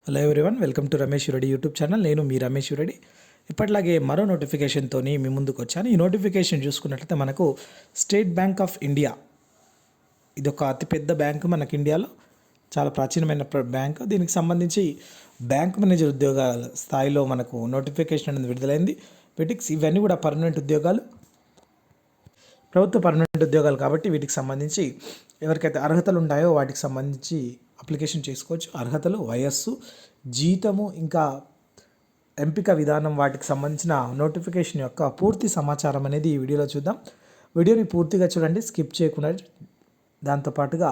Hello everyone, welcome to Ramesh Reddy YouTube channel. నేను మీ రమేష్ రెడ్డి. ఇప్పటిలాగే మరో నోటిఫికేషన్తో మీ ముందుకు వచ్చాను. ఈ నోటిఫికేషన్ చూసుకున్నట్లయితే మనకు స్టేట్ బ్యాంక్ ఆఫ్ ఇండియా, ఇది ఒక అతిపెద్ద బ్యాంకు మనకి ఇండియాలో, చాలా ప్రాచీనమైన బ్యాంకు. దీనికి సంబంధించి బ్యాంక్ మేనేజర్ ఉద్యోగాల స్థాయిలో మనకు నోటిఫికేషన్ అనేది విడుదలైంది. వీటికి ఇవన్నీ కూడా పర్మనెంట్ ఉద్యోగాలు, ప్రభుత్వ పర్మనెంట్ ఉద్యోగాలు కాబట్టి వీటికి సంబంధించి ఎవరికైతే అర్హతలు ఉంటాయో వాటికి సంబంధించి అప్లికేషన్ చేసుకోవచ్చు. అర్హతలు, వయస్సు, జీతము, ఇంకా ఎంపిక విధానం, వాటికి సంబంధించిన నోటిఫికేషన్ యొక్క పూర్తి సమాచారం అనేది ఈ వీడియోలో చూద్దాం. వీడియోని పూర్తిగా చూడండి, స్కిప్ చేయకుండా. దాంతోపాటుగా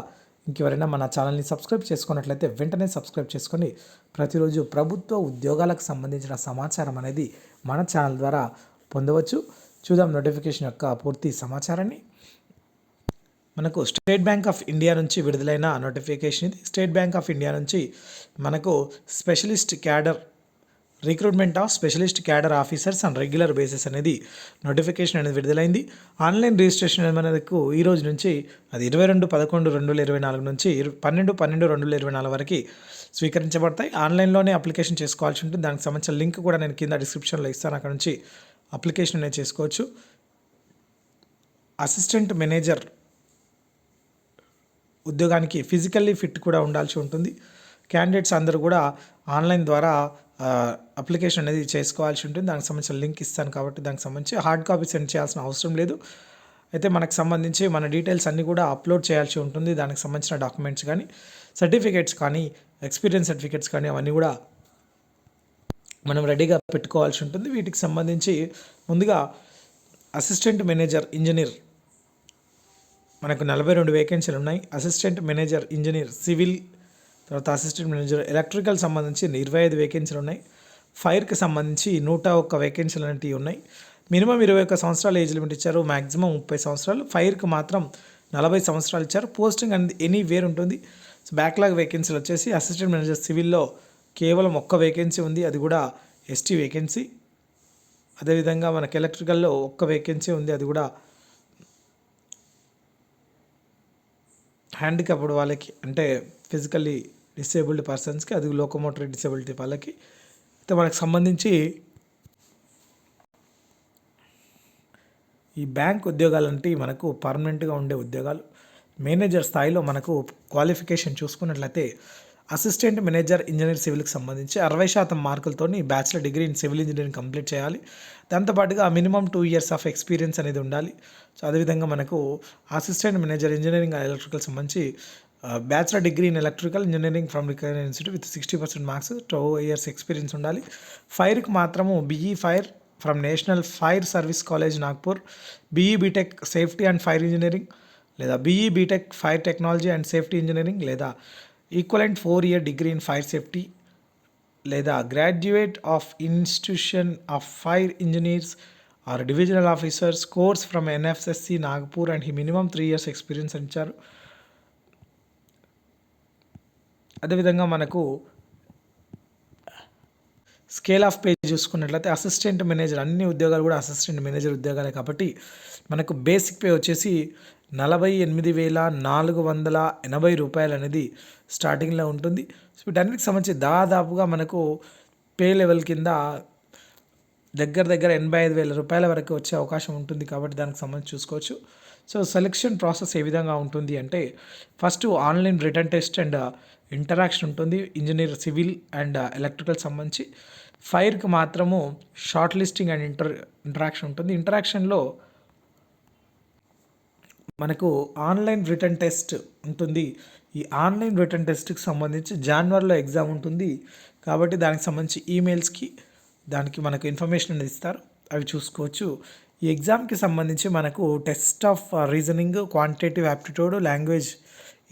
ఇంకెవరైనా మన ఛానల్ని సబ్స్క్రైబ్ చేసుకున్నట్లయితే వెంటనే సబ్స్క్రైబ్ చేసుకొని ప్రతిరోజు ప్రభుత్వ ఉద్యోగాలకు సంబంధించిన సమాచారం అనేది మన ఛానల్ ద్వారా పొందవచ్చు. చూద్దాం నోటిఫికేషన్ యొక్క పూర్తి సమాచారాన్ని. మనకు స్టేట్ బ్యాంక్ ఆఫ్ ఇండియా నుంచి విడుదలైన నోటిఫికేషన్ ఇది. స్టేట్ బ్యాంక్ ఆఫ్ ఇండియా నుంచి మనకు specialist cadre recruitment of specialist cadre officers on regular basis అనేది నోటిఫికేషన్ అనేది విడుదలైంది. ఆన్లైన్ రిజిస్ట్రేషన్ మనకు ఈ రోజు నుంచి, అది 22/11/2024 నుంచి 12/12/2024 వరకు స్వీకరించబడతాయి. ఆన్లైన్లోనే అప్లికేషన్ చేసుకోవాల్సి ఉంటుంది. దానికి సంబంధించిన లింక్ కూడా నేను కింద డిస్క్రిప్షన్లో ఇస్తాను, అక్కడ నుంచి అప్లికేషన్ అనేది చేసుకోవచ్చు. అసిస్టెంట్ మేనేజర్ ఉద్యోగానికి ఫిజికల్లీ ఫిట్ కూడా ఉండాల్సి ఉంటుంది. క్యాండిడేట్స్ అందరూ కూడా ఆన్లైన్ ద్వారా అప్లికేషన్ అనేది చేసుకోవాల్సి ఉంటుంది. దానికి సంబంధించిన లింక్ ఇస్తాను కాబట్టి దానికి సంబంధించి హార్డ్ కాపీ సెండ్ చేయాల్సిన అవసరం లేదు. అయితే మనకు సంబంధించి మన డీటెయిల్స్ అన్నీ కూడా అప్లోడ్ చేయాల్సి ఉంటుంది. దానికి సంబంధించిన డాక్యుమెంట్స్ కానీ, సర్టిఫికేట్స్ కానీ, ఎక్స్పీరియన్స్ సర్టిఫికేట్స్ కానీ అవన్నీ కూడా మనం రెడీగా పెట్టుకోవాల్సి ఉంటుంది. వీటికి సంబంధించి ముందుగా అసిస్టెంట్ మేనేజర్ ఇంజనీర్ మనకు 42 వేకెన్సీలు ఉన్నాయి. అసిస్టెంట్ మేనేజర్ ఇంజనీర్ సివిల్, తర్వాత అసిస్టెంట్ మేనేజర్ ఎలక్ట్రికల్ సంబంధించి 25 వేకెన్సీలు ఉన్నాయి. ఫైర్కి సంబంధించి 101 వేకెన్సీలు అనేవి ఉన్నాయి. మినిమం 21 సంవత్సరాలు ఏజ్ లిమిట్ ఇచ్చారు, మ్యాక్సిమం 30 సంవత్సరాలు. ఫైర్కి మాత్రం 40 సంవత్సరాలు ఇచ్చారు. పోస్టింగ్ అనేది ఎనీవేర్ ఉంటుంది. బ్యాక్లాగ్ వేకెన్సీలు వచ్చేసి అసిస్టెంట్ మేనేజర్ సివిల్లో కేవలం 1 వేకెన్సీ ఉంది, అది కూడా ఎస్టీ వేకెన్సీ. అదేవిధంగా మనకి ఎలక్ట్రికల్లో 1 వేకెన్సీ ఉంది, అది కూడా హ్యాండిక్యాప్డ్ వాళ్ళకి, అంటే ఫిజికల్లీ డిసేబుల్డ్ పర్సన్స్కి, అది లోకోమోటరీ డిసేబిలిటీ వాళ్ళకి. అయితే మనకు సంబంధించి ఈ బ్యాంక్ ఉద్యోగాలంటే మనకు పర్మనెంట్గా ఉండే ఉద్యోగాలు. మేనేజర్ స్థాయిలో మనకు క్వాలిఫికేషన్ చూసుకున్నట్లయితే అసిస్టెంట్ మేనేజర్ ఇంజనీర్ సివిల్కి సంబంధించి 60% మార్కులతో bachelor degree in civil engineering complete చేయాలి. దాంతోపాటుగా మినిమం 2 years ఆఫ్ ఎక్స్పీరియన్స్ అనేది ఉండాలి. సో అదేవిధంగా మనకు assistant manager engineering and electrical సంబంధించి bachelor degree in electrical engineering from recognised institute with 60% marks, 2 years experience ఉండాలి. ఫైర్కి మాత్రము BE fire from national fire service college Nagpur, BE BTech safety and fire engineering, లేదా BE BTech fire technology and safety engineering, లేదా equivalent 4-year degree in fire safety, లేదా graduate of institution of fire engineers or divisional officers course from NFSC Nagpur and minimum 3 years experience ఇచ్చారు. అదేవిధంగా మనకు scale of pay చూసుకున్నట్లయితే assistant manager, అన్ని ఉద్యోగాలు కూడా assistant manager ఉద్యోగాలే కాబట్టి మనకు బేసిక్ పే వచ్చేసి 48,480 రూపాయలు అనేది స్టార్టింగ్లో ఉంటుంది. సో వీటన్నిటికి సంబంధించి దాదాపుగా మనకు పే లెవెల్ కింద దగ్గర 85,000 రూపాయల వరకు వచ్చే అవకాశం ఉంటుంది కాబట్టి దానికి సంబంధించి చూసుకోవచ్చు. సో సెలెక్షన్ ప్రాసెస్ ఏ విధంగా ఉంటుంది అంటే, first online return test and interaction ఉంటుంది ఇంజనీర్ సివిల్ అండ్ ఎలక్ట్రికల్ సంబంధించి. ఫైర్కి మాత్రము షార్ట్ లిస్టింగ్ అండ్ ఇంటరాక్షన్ ఉంటుంది. ఇంటరాక్షన్లో మనకు ఆన్లైన్ రిటర్న్ టెస్ట్ ఉంటుంది. ఈ ఆన్లైన్ రిటర్న్ టెస్ట్కి సంబంధించి జనవరిలో ఎగ్జామ్ ఉంటుంది కాబట్టి దానికి సంబంధించి ఈమెయిల్స్కి దానికి మనకు ఇన్ఫర్మేషన్ అనేది ఇస్తారు, అవి చూసుకోవచ్చు. ఈ ఎగ్జామ్కి సంబంధించి మనకు test of reasoning, quantitative aptitude, language,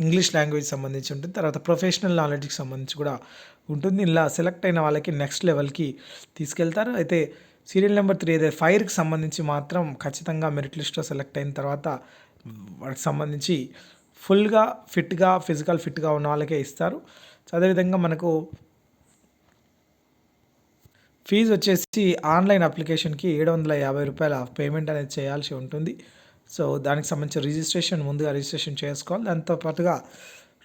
English language సంబంధించి ఉంటుంది. తర్వాత ప్రొఫెషనల్ నాలెడ్జ్కి సంబంధించి కూడా ఉంటుంది. ఇలా సెలెక్ట్ అయిన వాళ్ళకి నెక్స్ట్ లెవెల్కి తీసుకెళ్తారు. అయితే సీరియల్ నెంబర్ 3 అయితే ఫైర్కి సంబంధించి మాత్రం ఖచ్చితంగా మెరిట్ లిస్ట్లో సెలెక్ట్ అయిన తర్వాత వాటికి సంబంధించి ఫుల్గా ఫిట్గా, ఫిజికల్ ఫిట్గా ఉన్న వాళ్ళకే ఇస్తారు. సో అదేవిధంగా మనకు ఫీజు వచ్చేసి ఆన్లైన్ అప్లికేషన్కి 750 రూపాయల పేమెంట్ అనేది చేయాల్సి ఉంటుంది. సో దానికి సంబంధించి ముందుగా రిజిస్ట్రేషన్ చేసుకోవాలి. దాంతోపాటుగా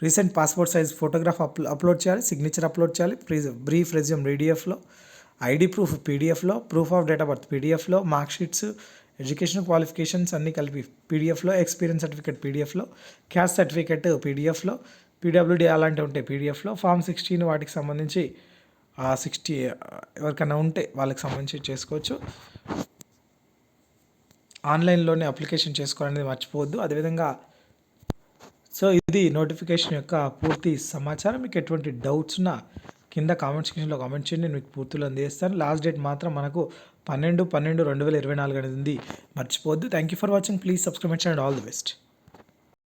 recent passport size photograph upload చేయాలి, సిగ్నేచర్ అప్లోడ్ చేయాలి, బ్రీఫ్ రెజ్యూమ్ పీడిఎఫ్లో, ఐడి ప్రూఫ్ పీడిఎఫ్లో, proof of date of birth పీడిఎఫ్లో, మార్క్ షీట్స్, ఎడ్యుకేషన్ క్వాలిఫికేషన్స్ అన్నీ కలిపి పీడిఎఫ్లో, ఎక్స్పీరియన్స్ సర్టిఫికేట్ పీడిఎఫ్లో, క్యాస్ట్ సర్టిఫికేట్ పీడిఎఫ్లో, పీడబ్ల్యూడీ అలాంటివి ఉంటాయి పీడిఎఫ్లో, ఫామ్ 16 వాటికి సంబంధించి 60 ఎవరికైనా ఉంటే వాళ్ళకి సంబంధించి చేసుకోవచ్చు. ఆన్లైన్లోనే అప్లికేషన్ చేసుకోవాలనేది మర్చిపోవద్దు. అదేవిధంగా సో ఇది నోటిఫికేషన్ యొక్క పూర్తి సమాచారం. మీకు ఎటువంటి డౌట్స్ ఉన్నా కింద కామెంట్ సెక్షన్లో కామెంట్ చేయండి, నేను మీకు పూర్తిలో అందిస్తాను. లాస్ట్ డేట్ మాత్రం మనకు 12/12/2024 అనేది ఉంది, మర్చిపోవద్దు. Thank you for watching. Please subscribe my channel. All the best.